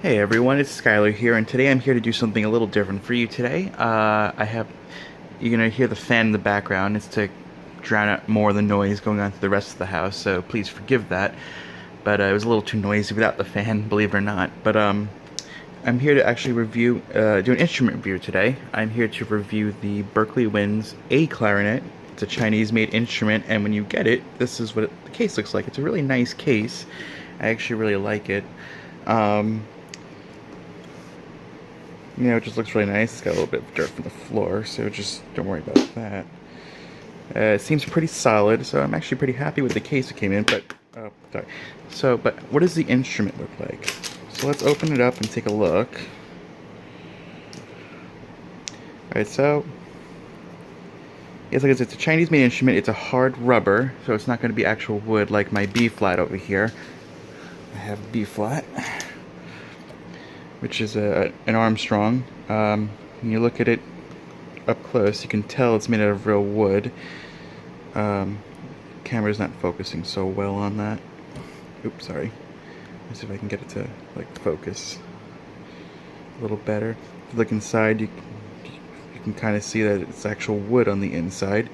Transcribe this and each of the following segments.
Hey everyone, it's Skylar here, and today I'm here to do something a little different for you today. You're gonna hear the fan in the background. It's to drown out more of the noise going on through the rest of the house, so please forgive that. But it was a little too noisy without the fan, believe it or not. I'm here to actually do an instrument review today. I'm here to review the Berkeley Winds A Clarinet. It's a Chinese-made instrument, and when you get it, this is what the case looks like. It's a really nice case. I actually really like it. Um, it just looks really nice. It's got a little bit of dirt from the floor, so just don't worry about that. It seems pretty solid, so I'm actually pretty happy with the case it came in, but, sorry. But what does the instrument look like? So let's open it up and take a look. Alright, so, it's a Chinese-made instrument. It's a hard rubber, so it's not going to be actual wood like my B flat over here. I have a B flat, which is an Armstrong. When you look at it up close, you can tell it's made out of real wood. Camera's not focusing so well on that. Oops, sorry. Let's see if I can get it to focus a little better. If you look inside, you can kind of see that it's actual wood on the inside.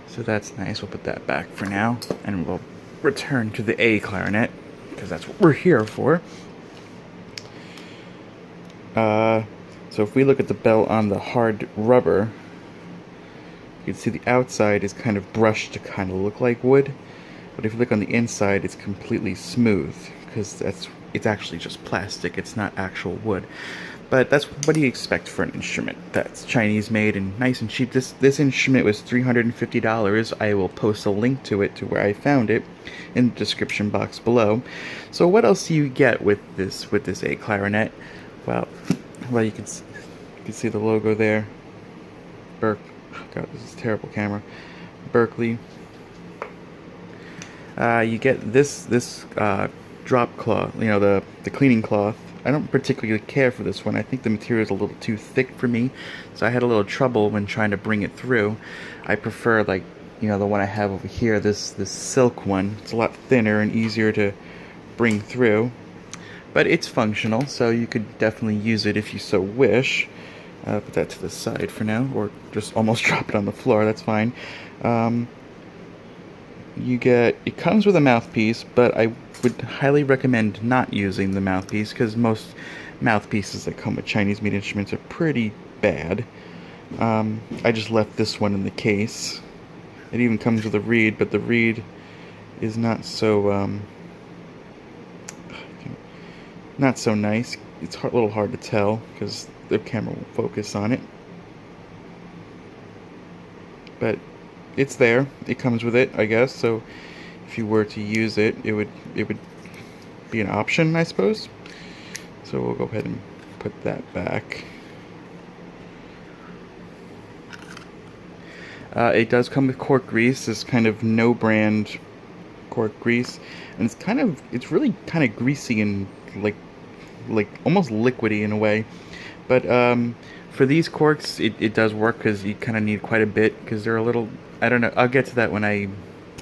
So that's nice. We'll put that back for now, and we'll return to the A clarinet because that's what we're here for. So if we look at the bell on the hard rubber, you can see the outside is kind of brushed to kind of look like wood, but if you look on the inside, it's completely smooth because it's actually just plastic. It's not actual wood. But that's what do you expect for an instrument that's Chinese made and nice and cheap. This instrument was $350. I will post a link to it to where I found it in the description box below. So what else do you get with this A clarinet? Well, you can see the logo there. God, this is a terrible camera. Berkeley. You get this drop cloth, the cleaning cloth. I don't particularly care for this one. I think the material is a little too thick for me, so I had a little trouble when trying to bring it through. I prefer the one I have over here, this silk one. It's a lot thinner and easier to bring through. But it's functional, so you could definitely use it if you so wish. Put that to the side for now, or just almost drop it on the floor, that's fine. It comes with a mouthpiece, but I would highly recommend not using the mouthpiece, because most mouthpieces that come with Chinese-made instruments are pretty bad. I just left this one in the case. It even comes with a reed, but the reed is not so nice. It's a little hard to tell because the camera won't focus on it. But it's there. It comes with it, I guess. So if you were to use it, it would be an option, I suppose. So we'll go ahead and put that back. It does come with cork grease. This kind of no brand cork grease, and it's really kind of greasy and like almost liquidy in a way. But for these corks, it does work because you kind of need quite a bit because they're a little, I don't know, I'll get to that when I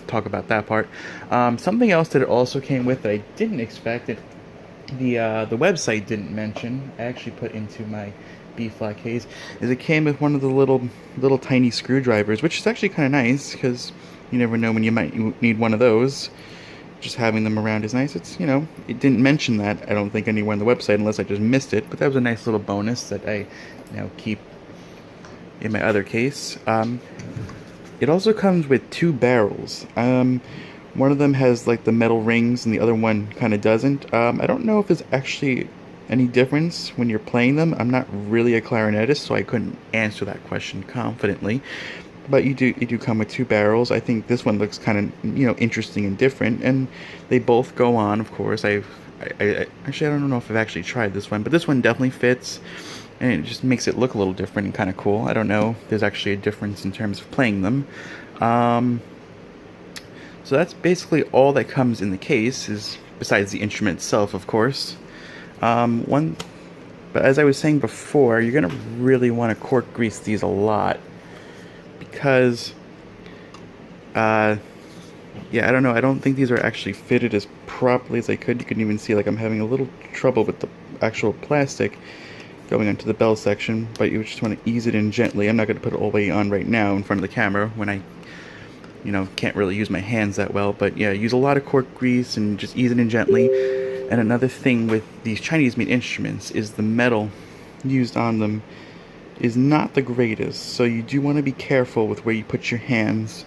talk about that part. Something else that it also came with that I didn't expect, the website didn't mention, I actually put into my B-flat case, is it came with one of the little tiny screwdrivers, which is actually kind of nice because you never know when you might need one of those. Just having them around is nice. It didn't mention that, I don't think, anywhere on the website unless I just missed it, but that was a nice little bonus that I keep in my other case. It also comes with two barrels. One of them has the metal rings and the other one kind of doesn't. I don't know if there's actually any difference when you're playing them. I'm not really a clarinetist, so I couldn't answer that question confidently. But you do come with two barrels. I think this one looks kind of interesting and different, and they both go on. Of course, I actually I don't know if I've actually tried this one, but this one definitely fits, and it just makes it look a little different and kind of cool. I don't know if there's actually a difference in terms of playing them. So that's basically all that comes in the case, is besides the instrument itself, of course. But as I was saying before, you're gonna really want to cork grease these a lot. Because, yeah, I don't know, I don't think these are actually fitted as properly as I could. You can even see, I'm having a little trouble with actual plastic going onto the bell section, but you just want to ease it in gently. I'm not going to put it all the way on right now in front of the camera when I, can't really use my hands that well. But yeah, use a lot of cork grease and just ease it in gently. And another thing with these Chinese-made instruments is the metal used on them is not the greatest, so you do want to be careful with where you put your hands.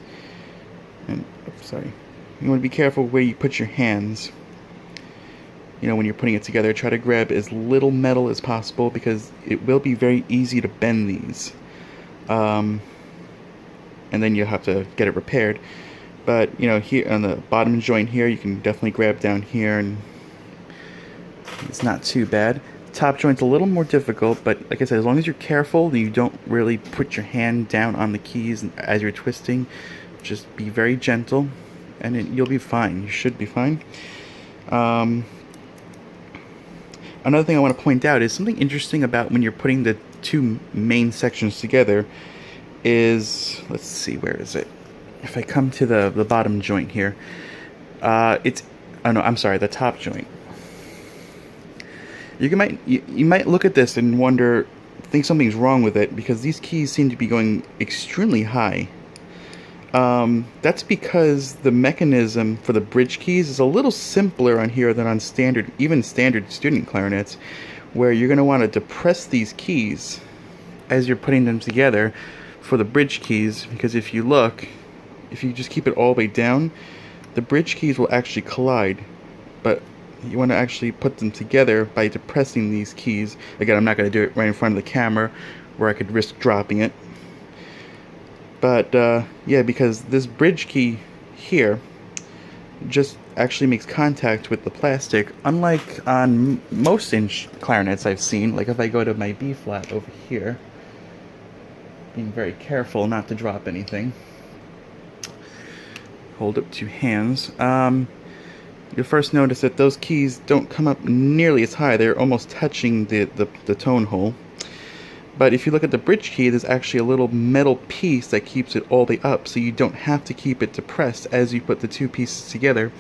And you want to be careful where you put your hands. When you're putting it together, try to grab as little metal as possible because it will be very easy to bend these. And then you'll have to get it repaired. But, here on the bottom joint here, you can definitely grab down here and it's not too bad. Top joint's a little more difficult, but like I said, as long as you're careful, you don't really put your hand down on the keys as you're twisting. Just be very gentle, and you'll be fine. You should be fine. Another thing I want to point out is something interesting about when you're putting the two main sections together is, let's see, where is it? If I come to the bottom joint here, the top joint. You might look at this and think something's wrong with it because these keys seem to be going extremely high. That's because the mechanism for the bridge keys is a little simpler on here than on standard student clarinets, where you're going to want to depress these keys as you're putting them together for the bridge keys, because if you just keep it all the way down, the bridge keys will actually collide. But you want to actually put them together by depressing these keys. Again, I'm not going to do it right in front of the camera where I could risk dropping it. But yeah, because this bridge key here just actually makes contact with the plastic, unlike on most clarinets I've seen. Like if I go to my B flat over here, being very careful not to drop anything. Hold up two hands. You'll first notice that those keys don't come up nearly as high. They're almost touching the tone hole. But if you look at the bridge key, there's actually a little metal piece that keeps it all the way up, so you don't have to keep it depressed as you put the two pieces together.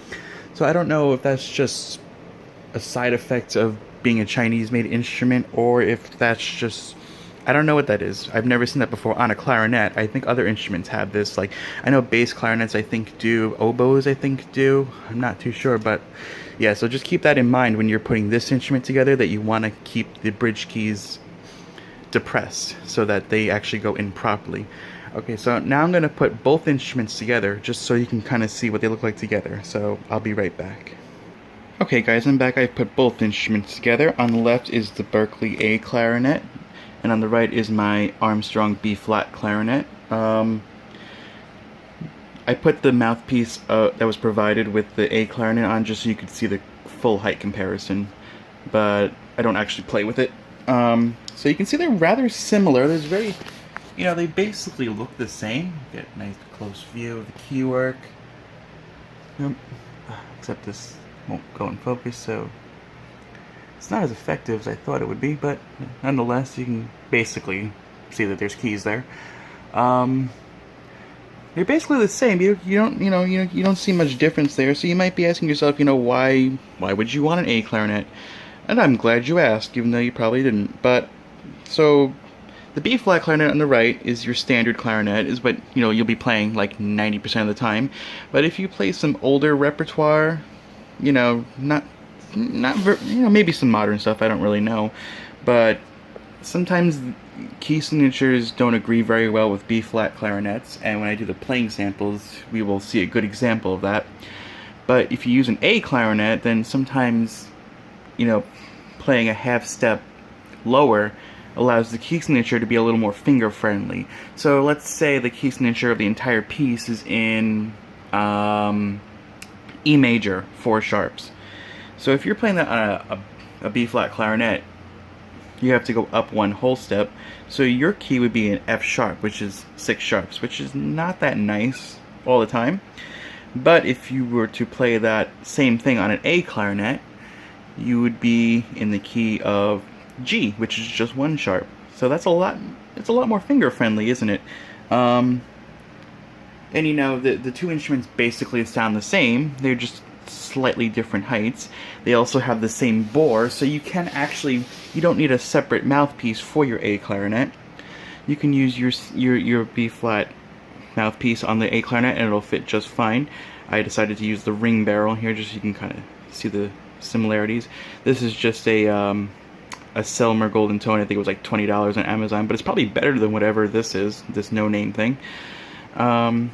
So I don't know if that's just a side effect of being a Chinese-made instrument, or if that's just... I don't know what that is. I've never seen that before on a clarinet. I think other instruments have this. Like, I know bass clarinets, I think, do. Oboes, I think, do. I'm not too sure, but yeah, so just keep that in mind when you're putting this instrument together, that you want to keep the bridge keys depressed so that they actually go in properly. Okay, so now I'm going to put both instruments together just so you can kind of see what they look like together. So I'll be right back. Okay guys, I'm back. I've put both instruments together. On the left is the Berkeley A Clarinet, and on the right is my Armstrong B flat clarinet. I put the mouthpiece that was provided with the A clarinet on just so you could see the full height comparison, but I don't actually play with it. So you can see they're rather similar. There's very, they basically look the same. Get a nice close view of the key work. Except this won't go in focus, so it's not as effective as I thought it would be, but nonetheless, you can basically see that there's keys there. They're basically the same. You don't see much difference there. So you might be asking yourself, why would you want an A clarinet? And I'm glad you asked, even though you probably didn't. But so the B flat clarinet on the right is your standard clarinet, is what you'll be playing like 90% of the time. But if you play some older repertoire, maybe some modern stuff, I don't really know, but sometimes key signatures don't agree very well with B flat clarinets, and when I do the playing samples, we will see a good example of that. But if you use an A clarinet, then sometimes playing a half step lower allows the key signature to be a little more finger friendly. So let's say the key signature of the entire piece is in E major, 4 sharps. So if you're playing that on a B flat clarinet, you have to go up 1 whole step. So your key would be an F sharp, which is 6 sharps, which is not that nice all the time. But if you were to play that same thing on an A clarinet, you would be in the key of G, which is just 1 sharp. So that's it's a lot more finger friendly, isn't it? And the two instruments basically sound the same. They're just slightly different heights. They also have the same bore, so you can actually, you don't need a separate mouthpiece for your A clarinet. You can use your B flat mouthpiece on the A clarinet and it'll fit just fine. I decided to use the ring barrel here just so you can kind of see the similarities. This is just a Selmer Golden Tone. I think it was like $20 on Amazon, but it's probably better than whatever this is, this no-name thing. And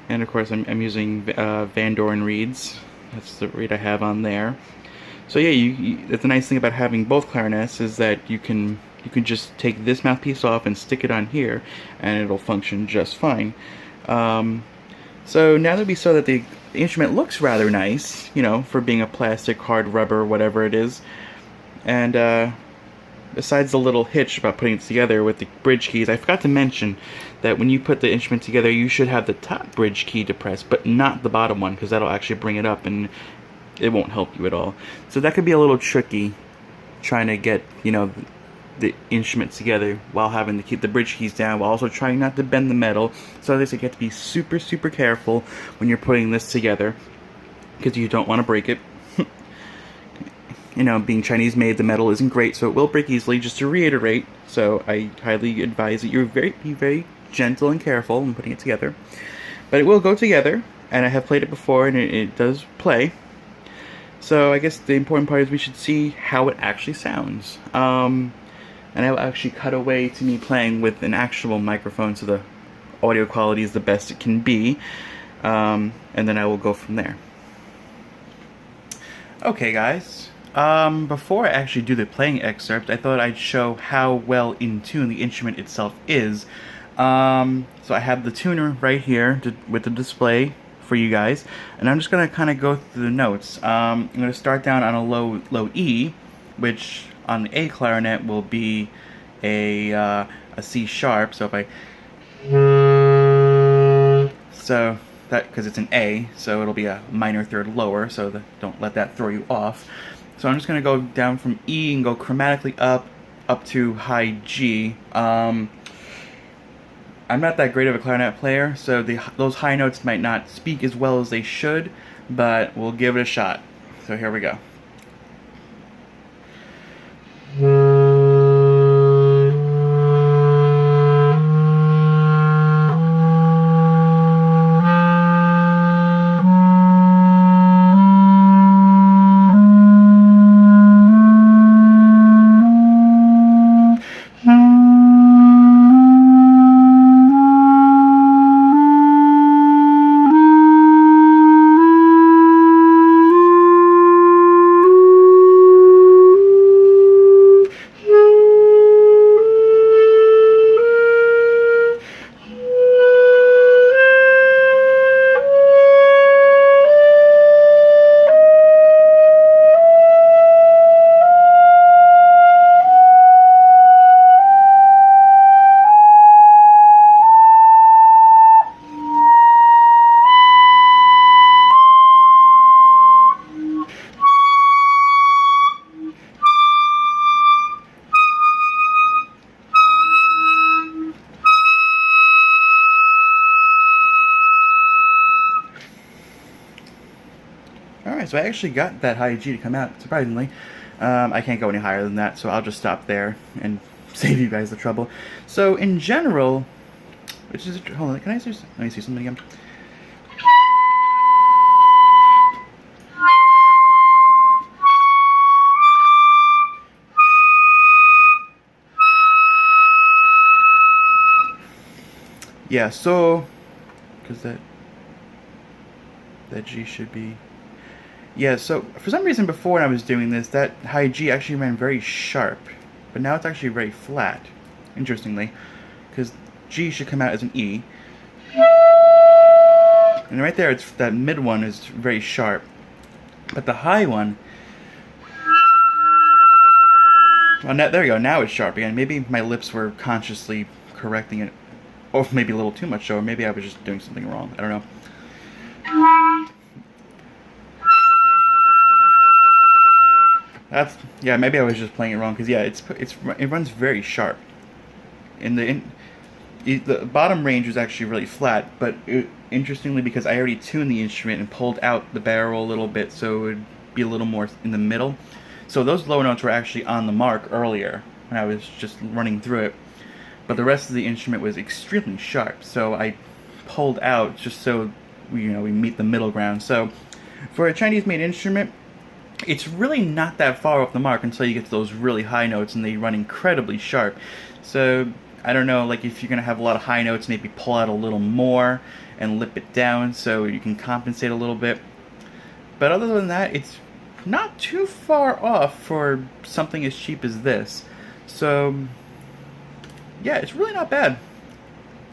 of course I'm using Van Doren reeds. That's the reed I have on there. So yeah, that's the nice thing about having both clarinets, is that you can just take this mouthpiece off and stick it on here and it'll function just fine. So now that we saw that the instrument looks rather nice, you know, for being a plastic, hard rubber, whatever it is, and besides the little hitch about putting it together with the bridge keys, I forgot to mention that when you put the instrument together, you should have the top bridge key depressed, but not the bottom one, because that'll actually bring it up and it won't help you at all. So that could be a little tricky, trying to get, you know, the instrument together while having to keep the bridge keys down, while also trying not to bend the metal. So you have to be super, super careful when you're putting this together, because you don't want to break it. You know, being Chinese-made, the metal isn't great, so it will break easily. Just to reiterate, so I highly advise that you be very gentle and careful in putting it together. But it will go together, and I have played it before, and it does play. So I guess the important part is we should see how it actually sounds. And I will actually cut away to me playing with an actual microphone, so the audio quality is the best it can be. And then I will go from there. Okay, guys. Before I actually do the playing excerpt, I thought I'd show how well in tune the instrument itself is. So I have the tuner right here with the display for you guys, and I'm just going to kind of go through the notes. I'm going to start down on a low E, which on the A clarinet will be a C sharp. So if I, so that, because it's an A, so it'll be a minor third lower, so don't let that throw you off. So I'm just going to go down from E and go chromatically up to high G. I'm not that great of a clarinet player, so those high notes might not speak as well as they should, but we'll give it a shot. So here we go. Alright, so I actually got that high G to come out, surprisingly. I can't go any higher than that, so I'll just stop there and save you guys the trouble. So, in general, which is, hold on, can I just, let me see something again. Yeah, so, because that G should be, yeah, so for some reason before when I was doing this, that high G actually ran very sharp, but now it's actually very flat, interestingly, because G should come out as an E, and right there, it's that mid one is very sharp, but the high one, well, now, there we go, now it's sharp again. Maybe my lips were consciously correcting it, or maybe a little too much so, or maybe I was just doing something wrong, I don't know. That's, yeah, maybe I was just playing it wrong, because yeah, it runs very sharp. The bottom range is actually really flat, but interestingly, because I already tuned the instrument and pulled out the barrel a little bit so it would be a little more in the middle. So those low notes were actually on the mark earlier when I was just running through it. But the rest of the instrument was extremely sharp, so I pulled out just so we meet the middle ground. So for a Chinese-made instrument, it's really not that far off the mark until you get to those really high notes, and they run incredibly sharp. So I don't know, like if you're gonna have a lot of high notes, maybe pull out a little more and lip it down so you can compensate a little bit. But other than that, it's not too far off for something as cheap as this. So yeah, it's really not bad.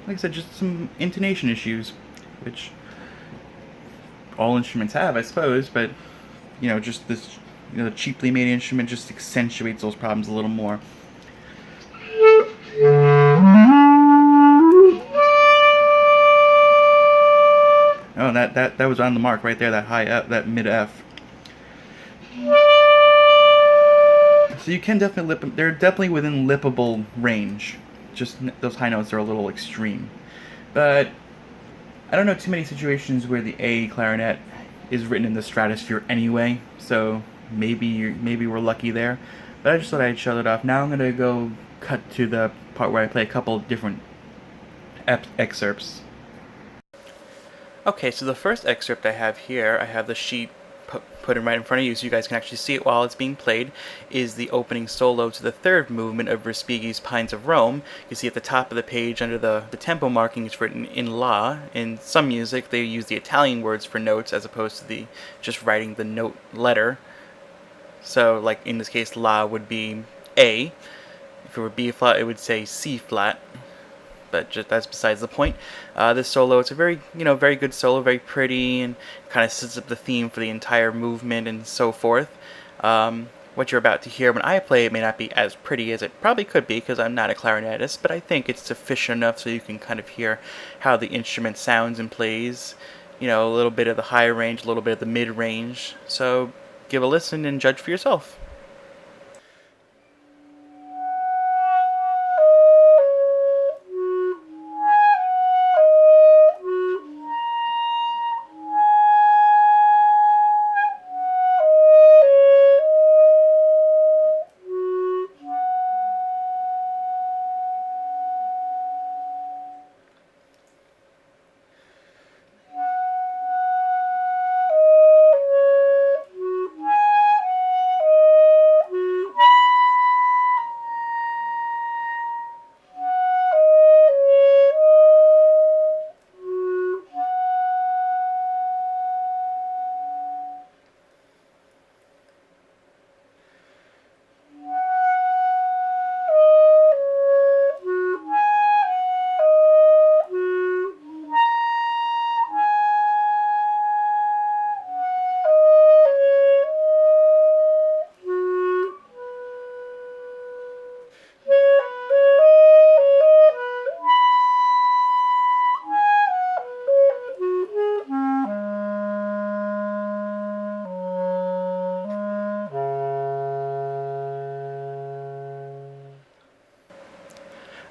Like I said, just some intonation issues, which all instruments have, I suppose, but just this cheaply made instrument just accentuates those problems a little more. Oh, that was on the mark right there, that high F, that mid F. So you can definitely lip them. They're definitely within lippable range. Just those high notes are a little extreme. But I don't know too many situations where the A clarinet is written in the stratosphere anyway, so maybe we're lucky there. But I just thought I'd show that off. Now I'm gonna go cut to the part where I play a couple different excerpts. Okay, so the first excerpt I have here, I have the sheet put in right in front of you so you guys can actually see it while it's being played, is the opening solo to the third movement of Respighi's Pines of Rome. You see at the top of the page under the tempo marking it's written in La. In some music they use the Italian words for notes as opposed to the just writing the note letter. So like in this case La would be A. If it were B flat it would say C flat. But just that's besides the point. This solo, it's a very, very good solo, very pretty, and kind of sets up the theme for the entire movement and so forth. What you're about to hear when I play it may not be as pretty as it probably could be because I'm not a clarinetist, but I think it's sufficient enough so you can kind of hear how the instrument sounds and plays. A little bit of the high range, a little bit of the mid range. So give a listen and judge for yourself.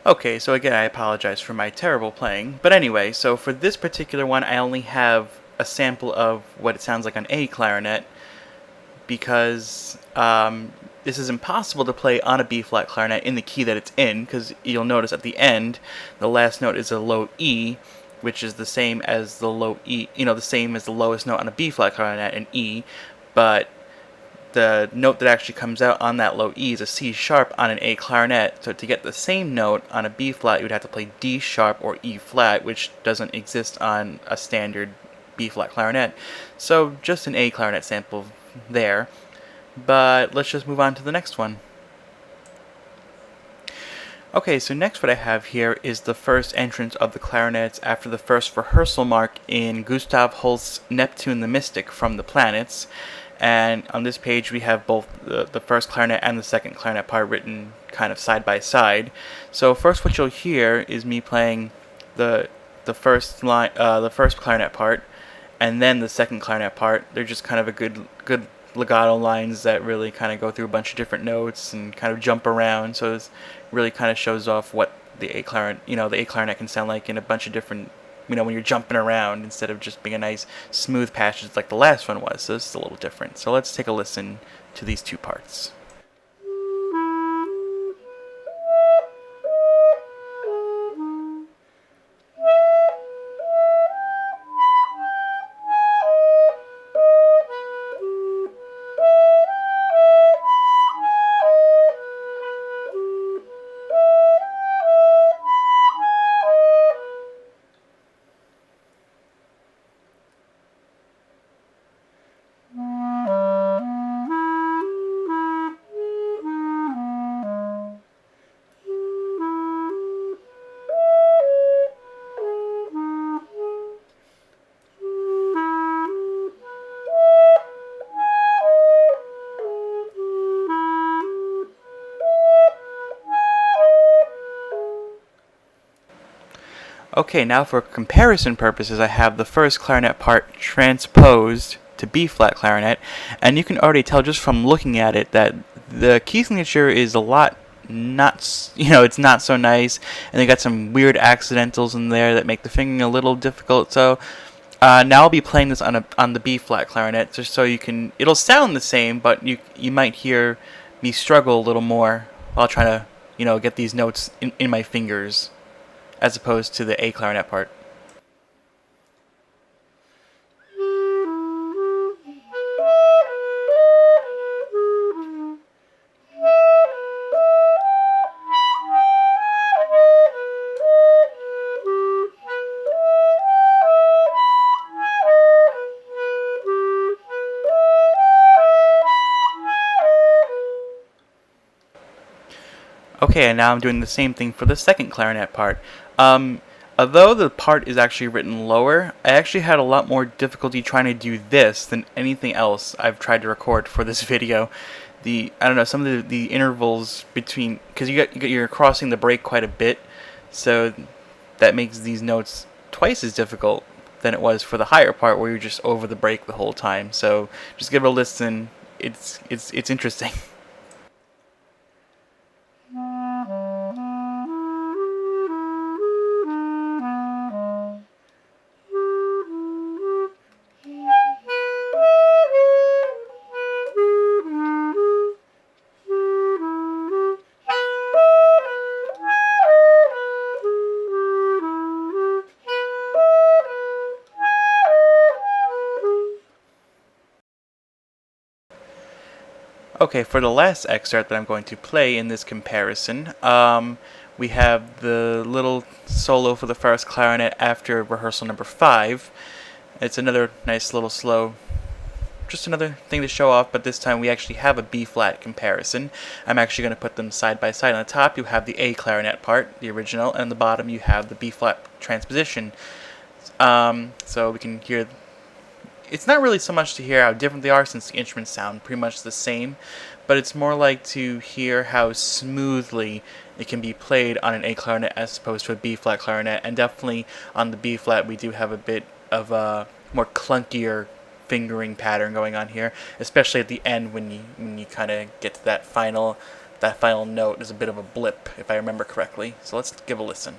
Okay, so again, I apologize for my terrible playing. But anyway, so for this particular one, I only have a sample of what it sounds like on A clarinet because this is impossible to play on a B-flat clarinet in the key that it's in, because you'll notice at the end, the last note is a low E, which is the same as the low E, the same as the lowest note on a B-flat clarinet, an E, but the note that actually comes out on that low E is a C sharp on an A clarinet. So to get the same note on a B flat, you would have to play D sharp or E flat, which doesn't exist on a standard B flat clarinet. So just an A clarinet sample there. But let's just move on to the next one. Okay, so next what I have here is the first entrance of the clarinets after the first rehearsal mark in Gustav Holst's Neptune the Mystic from the Planets. And on this page we have both the first clarinet and the second clarinet part written kind of side by side. So first what you'll hear is me playing the first line, the first clarinet part, and then the second clarinet part. They're just kind of a good legato lines that really kind of go through a bunch of different notes and kind of jump around. So it really kind of shows off what the A clarinet, the A clarinet can sound like in a bunch of different when you're jumping around instead of just being a nice smooth passage like the last one was. So this is a little different. So let's take a listen to these two parts. Okay, now for comparison purposes, I have the first clarinet part transposed to B-flat clarinet, and you can already tell just from looking at it that the key signature is a lot it's not so nice, and they got some weird accidentals in there that make the fingering a little difficult. So now I'll be playing this on the B-flat clarinet, just so it'll sound the same, but you might hear me struggle a little more while trying to get these notes in my fingers, as opposed to the A clarinet part. Okay, and now I'm doing the same thing for the second clarinet part. Although the part is actually written lower, I actually had a lot more difficulty trying to do this than anything else I've tried to record for this video. I don't know, some of the intervals between, because you're crossing the break quite a bit, so that makes these notes twice as difficult than it was for the higher part where you're just over the break the whole time. So just give it a listen. It's interesting. Okay, for the last excerpt that I'm going to play in this comparison, we have the little solo for the first clarinet after rehearsal number 5. It's another nice little slow, just another thing to show off, but this time we actually have a B-flat comparison. I'm actually going to put them side by side. On the top you have the A clarinet part, the original, and on the bottom you have the B-flat transposition. So we can hear. It's not really so much to hear how different they are, since the instruments sound pretty much the same, but it's more like to hear how smoothly it can be played on an A clarinet as opposed to a B-flat clarinet. And definitely on the B-flat we do have a bit of a more clunkier fingering pattern going on here, especially at the end when you kind of get to that final note. There's a bit of a blip, if I remember correctly. So let's give a listen.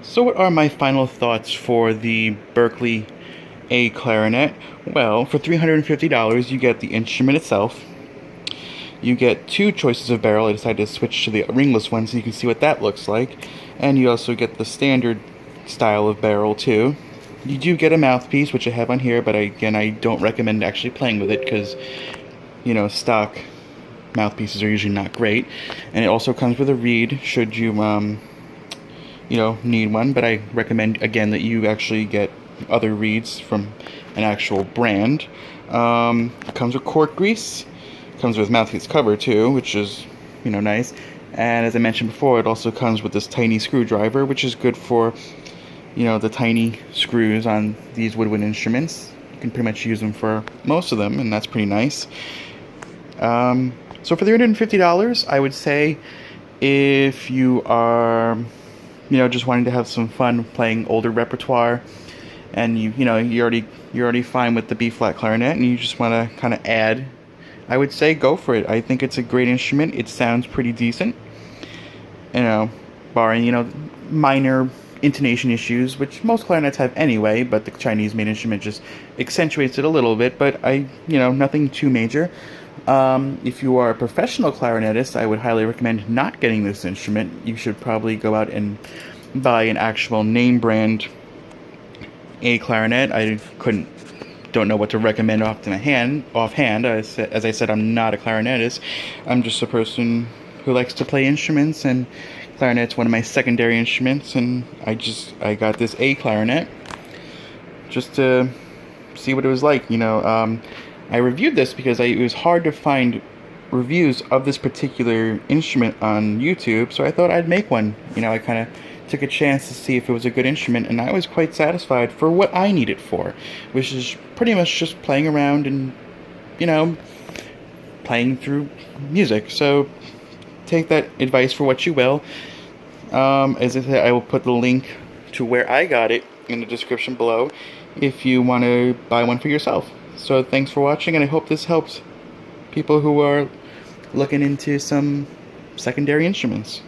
So what are my final thoughts for the Berkeley A Clarinet? Well, for $350, you get the instrument itself. You get 2 choices of barrel. I decided to switch to the ringless one so you can see what that looks like. And you also get the standard style of barrel too. You do get a mouthpiece, which I have on here, but again, I don't recommend actually playing with it because, you know, stock mouthpieces are usually not great. And it also comes with a reed should you, you know, need one. But I recommend, again, that you actually get other reeds from an actual brand. It comes with cork grease. Comes with mouthpiece cover too, which is, you know, nice. And as I mentioned before, it also comes with this tiny screwdriver, which is good for, you know, the tiny screws on these woodwind instruments. You can pretty much use them for most of them, and that's pretty nice. So for $350, I would say if you are, you know, just wanting to have some fun playing older repertoire, and you're already fine with the B flat clarinet, and you just want to kind of add, I would say go for it. I think it's a great instrument. It sounds pretty decent, you know, barring, you know, minor intonation issues, which most clarinets have anyway, but the Chinese-made instrument just accentuates it a little bit, but you know, nothing too major. If you are a professional clarinetist, I would highly recommend not getting this instrument. You should probably go out and buy an actual name brand A clarinet. Don't know what to recommend offhand. As I said, I'm not a clarinetist. I'm just a person who likes to play instruments, and clarinet's one of my secondary instruments, and I got this A clarinet just to see what it was like. You know, I reviewed this because it was hard to find reviews of this particular instrument on YouTube, so I thought I'd make one. You know, I kind of took a chance to see if it was a good instrument, and I was quite satisfied for what I need it for, which is pretty much just playing around and, you know, playing through music. So take that advice for what you will. As I said, I will put the link to where I got it in the description below if you want to buy one for yourself. So thanks for watching, and I hope this helps people who are looking into some secondary instruments.